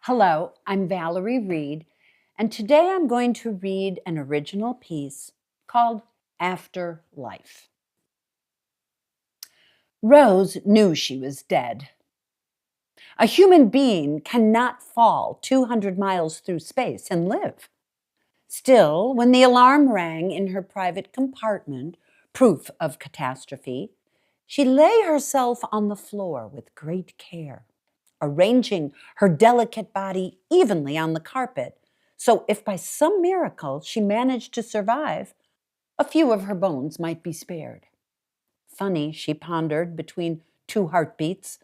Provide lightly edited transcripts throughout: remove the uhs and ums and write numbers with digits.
Hello, I'm Valerie Reid, and today I'm going to read an original piece called After Life. Rose knew she was dead. A human being cannot fall 200 miles through space and live. Still, when the alarm rang in her private compartment, proof of catastrophe, she lay herself on the floor with great care, arranging her delicate body evenly on the carpet, so if by some miracle she managed to survive, a few of her bones might be spared. Funny, she pondered between two heartbeats.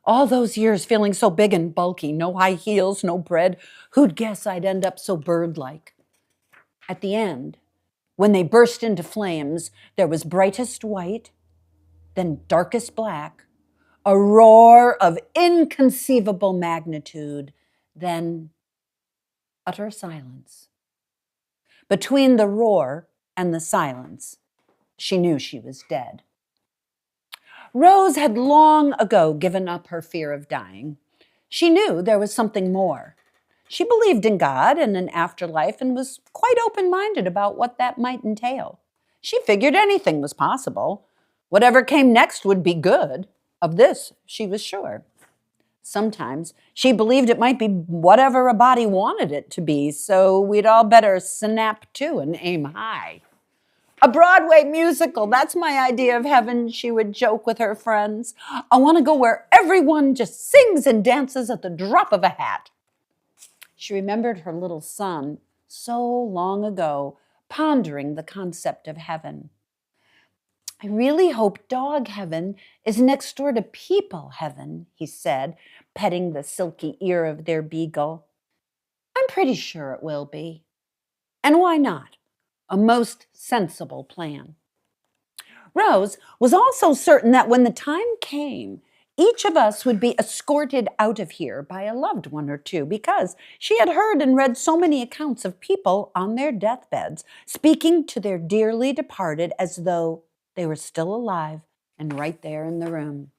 All those years feeling so big and bulky, no high heels, no bread. Who'd guess I'd end up so bird-like? At the end, when they burst into flames, there was brightest white, then darkest black, a roar of inconceivable magnitude, then utter silence. Between the roar and the silence, she knew she was dead. Rose had long ago given up her fear of dying. She knew there was something more. She believed in God and an afterlife and was quite open-minded about what that might entail. She figured anything was possible. Whatever came next would be good. Of this, she was sure. Sometimes she believed it might be whatever a body wanted it to be, so we'd all better snap to and aim high. A Broadway musical, that's my idea of heaven, she would joke with her friends. I want to go where everyone just sings and dances at the drop of a hat. She remembered her little son so long ago, pondering the concept of heaven. I really hope dog heaven is next door to people heaven, he said, petting the silky ear of their beagle. I'm pretty sure it will be. And why not? A most sensible plan. Rose was also certain that when the time came, each of us would be escorted out of here by a loved one or two, because she had heard and read so many accounts of people on their deathbeds speaking to their dearly departed as though they were still alive and right there in the room.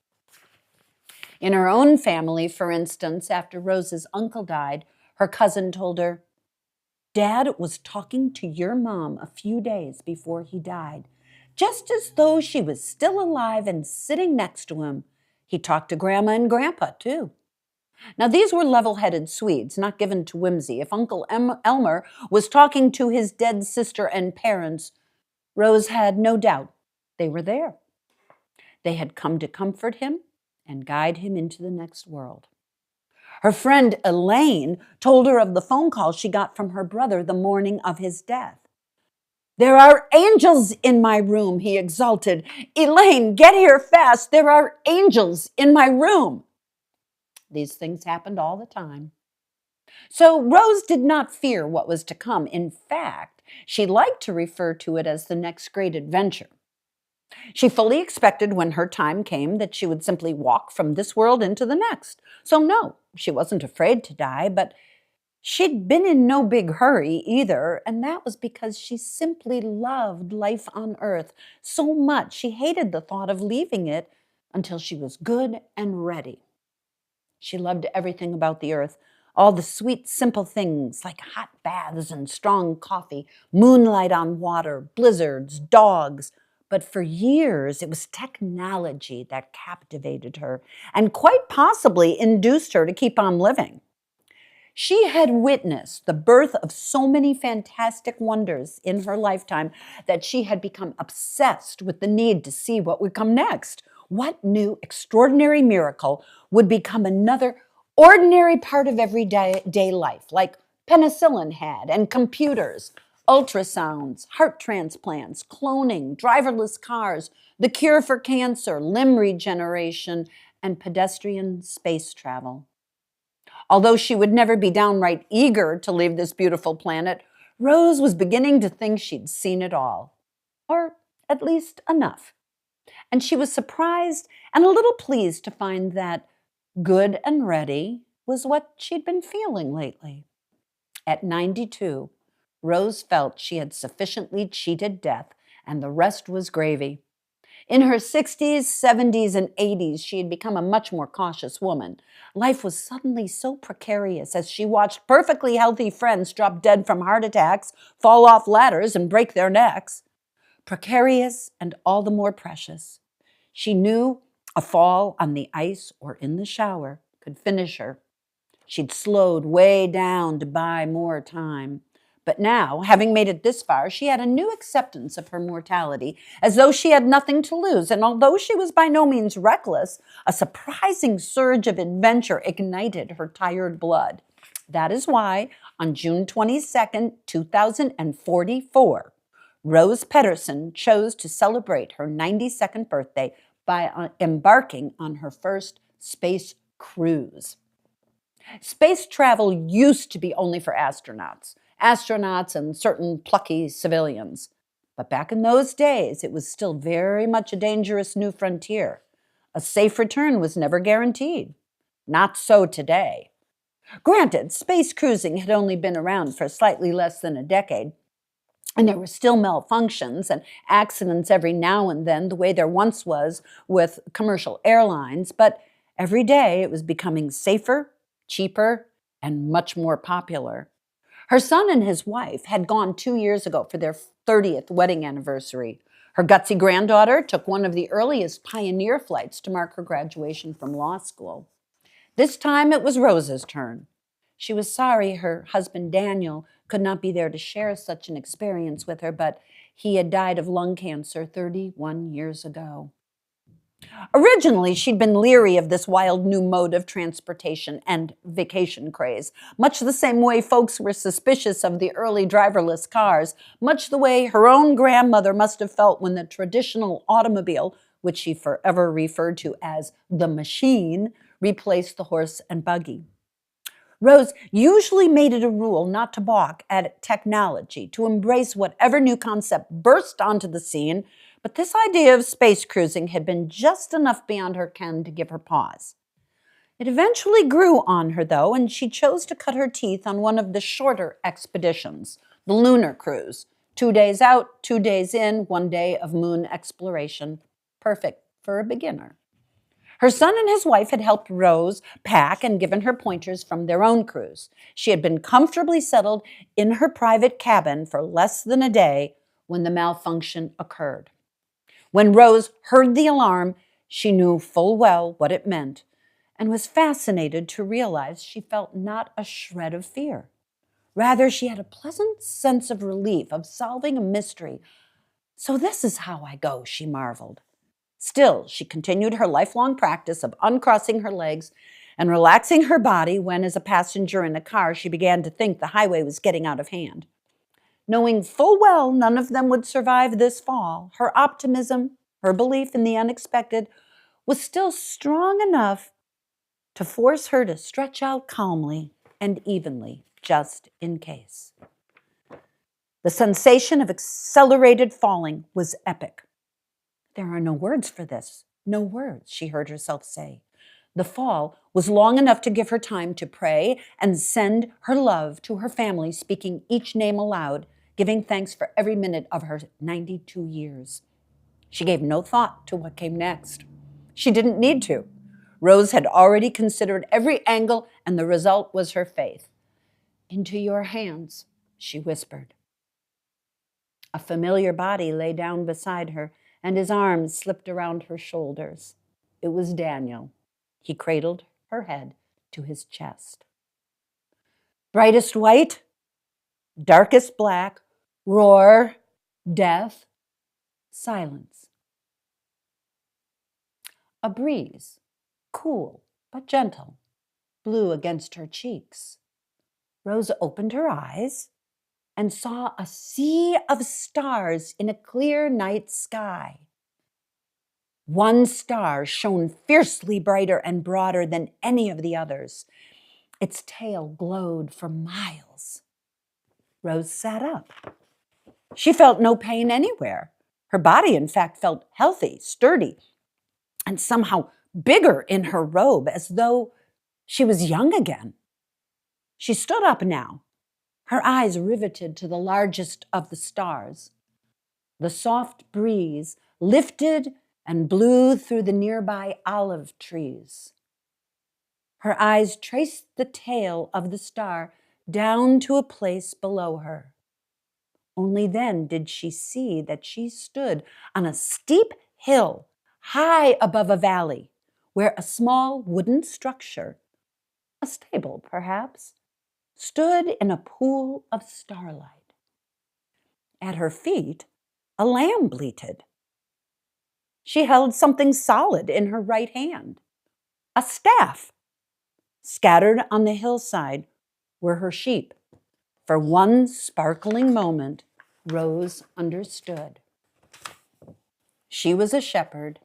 In her own family, for instance, after Rose's uncle died, her cousin told her, Dad was talking to your mom a few days before he died, just as though she was still alive and sitting next to him. He talked to Grandma and Grandpa, too. Now, these were level-headed Swedes, not given to whimsy. If Uncle Elmer was talking to his dead sister and parents, Rose had no doubt they were there. They had come to comfort him and guide him into the next world. Her friend Elaine told her of the phone call she got from her brother the morning of his death. There are angels in my room, he exulted. Elaine, get here fast. There are angels in my room. These things happened all the time. So Rose did not fear what was to come. In fact, she liked to refer to it as the next great adventure. She fully expected when her time came that she would simply walk from this world into the next. So no, she wasn't afraid to die, but she'd been in no big hurry either, and that was because she simply loved life on earth so much she hated the thought of leaving it until she was good and ready. She loved everything about the earth, all the sweet, simple things like hot baths and strong coffee, moonlight on water, blizzards, dogs. But for years, it was technology that captivated her and quite possibly induced her to keep on living. She had witnessed the birth of so many fantastic wonders in her lifetime that she had become obsessed with the need to see what would come next. What new extraordinary miracle would become another ordinary part of everyday life, like penicillin had, and computers, ultrasounds, heart transplants, cloning, driverless cars, the cure for cancer, limb regeneration, and pedestrian space travel. Although she would never be downright eager to leave this beautiful planet, Rose was beginning to think she'd seen it all, or at least enough. And she was surprised and a little pleased to find that good and ready was what she'd been feeling lately. At 92, Rose felt she had sufficiently cheated death, and the rest was gravy. In her 60s, 70s, and 80s, she had become a much more cautious woman. Life was suddenly so precarious as she watched perfectly healthy friends drop dead from heart attacks, fall off ladders, and break their necks. Precarious and all the more precious. She knew a fall on the ice or in the shower could finish her. She'd slowed way down to buy more time. But now, having made it this far, she had a new acceptance of her mortality, as though she had nothing to lose. And although she was by no means reckless, a surprising surge of adventure ignited her tired blood. That is why, on June 22nd, 2044, Rose Pedersen chose to celebrate her 92nd birthday by embarking on her first space cruise. Space travel used to be only for astronauts and certain plucky civilians. But back in those days, it was still very much a dangerous new frontier. A safe return was never guaranteed. Not so today. Granted, space cruising had only been around for slightly less than a decade, and there were still malfunctions and accidents every now and then, the way there once was with commercial airlines, but every day it was becoming safer, cheaper, and much more popular. Her son and his wife had gone 2 years ago for their 30th wedding anniversary. Her gutsy granddaughter took one of the earliest pioneer flights to mark her graduation from law school. This time it was Rose's turn. She was sorry her husband Daniel could not be there to share such an experience with her, but he had died of lung cancer 31 years ago. Originally, she'd been leery of this wild new mode of transportation and vacation craze, much the same way folks were suspicious of the early driverless cars, much the way her own grandmother must have felt when the traditional automobile, which she forever referred to as the machine, replaced the horse and buggy. Rose usually made it a rule not to balk at technology, to embrace whatever new concept burst onto the scene, but this idea of space cruising had been just enough beyond her ken to give her pause. It eventually grew on her, though, and she chose to cut her teeth on one of the shorter expeditions, the lunar cruise. 2 days out, 2 days in, 1 day of moon exploration. Perfect for a beginner. Her son and his wife had helped Rose pack and given her pointers from their own cruise. She had been comfortably settled in her private cabin for less than a day when the malfunction occurred. When Rose heard the alarm, she knew full well what it meant and was fascinated to realize she felt not a shred of fear. Rather, she had a pleasant sense of relief, of solving a mystery. "So this is how I go," she marveled. Still, she continued her lifelong practice of uncrossing her legs and relaxing her body when, as a passenger in a car, she began to think the highway was getting out of hand. Knowing full well none of them would survive this fall, her optimism, her belief in the unexpected, was still strong enough to force her to stretch out calmly and evenly, just in case. The sensation of accelerated falling was epic. "There are no words for this, no words," she heard herself say. The fall was long enough to give her time to pray and send her love to her family, speaking each name aloud, giving thanks for every minute of her 92 years. She gave no thought to what came next. She didn't need to. Rose had already considered every angle, and the result was her faith. "Into your hands," she whispered. A familiar body lay down beside her, and his arms slipped around her shoulders. It was Daniel. He cradled her head to his chest. Brightest white, darkest black, roar, death, silence. A breeze, cool but gentle, blew against her cheeks. Rose opened her eyes and saw a sea of stars in a clear night sky. One star shone fiercely brighter and broader than any of the others. Its tail glowed for miles. Rose sat up. She felt no pain anywhere. Her body, in fact, felt healthy, sturdy, and somehow bigger in her robe, as though she was young again. She stood up now, her eyes riveted to the largest of the stars. The soft breeze lifted and blew through the nearby olive trees. Her eyes traced the tail of the star down to a place below her. Only then did she see that she stood on a steep hill high above a valley where a small wooden structure, a stable perhaps, stood in a pool of starlight. At her feet, a lamb bleated. She held something solid in her right hand, a staff. Scattered on the hillside were her sheep. For one sparkling moment, Rose understood. She was a shepherd,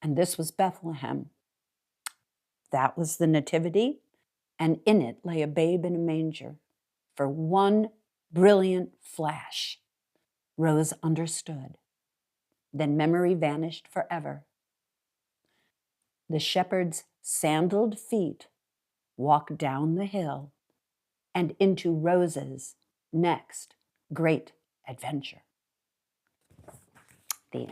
and this was Bethlehem. That was the nativity, and in it lay a babe in a manger. For one brilliant flash, Rose understood. Then memory vanished forever. The shepherd's sandaled feet walked down the hill and into Rose's next great adventure. The end.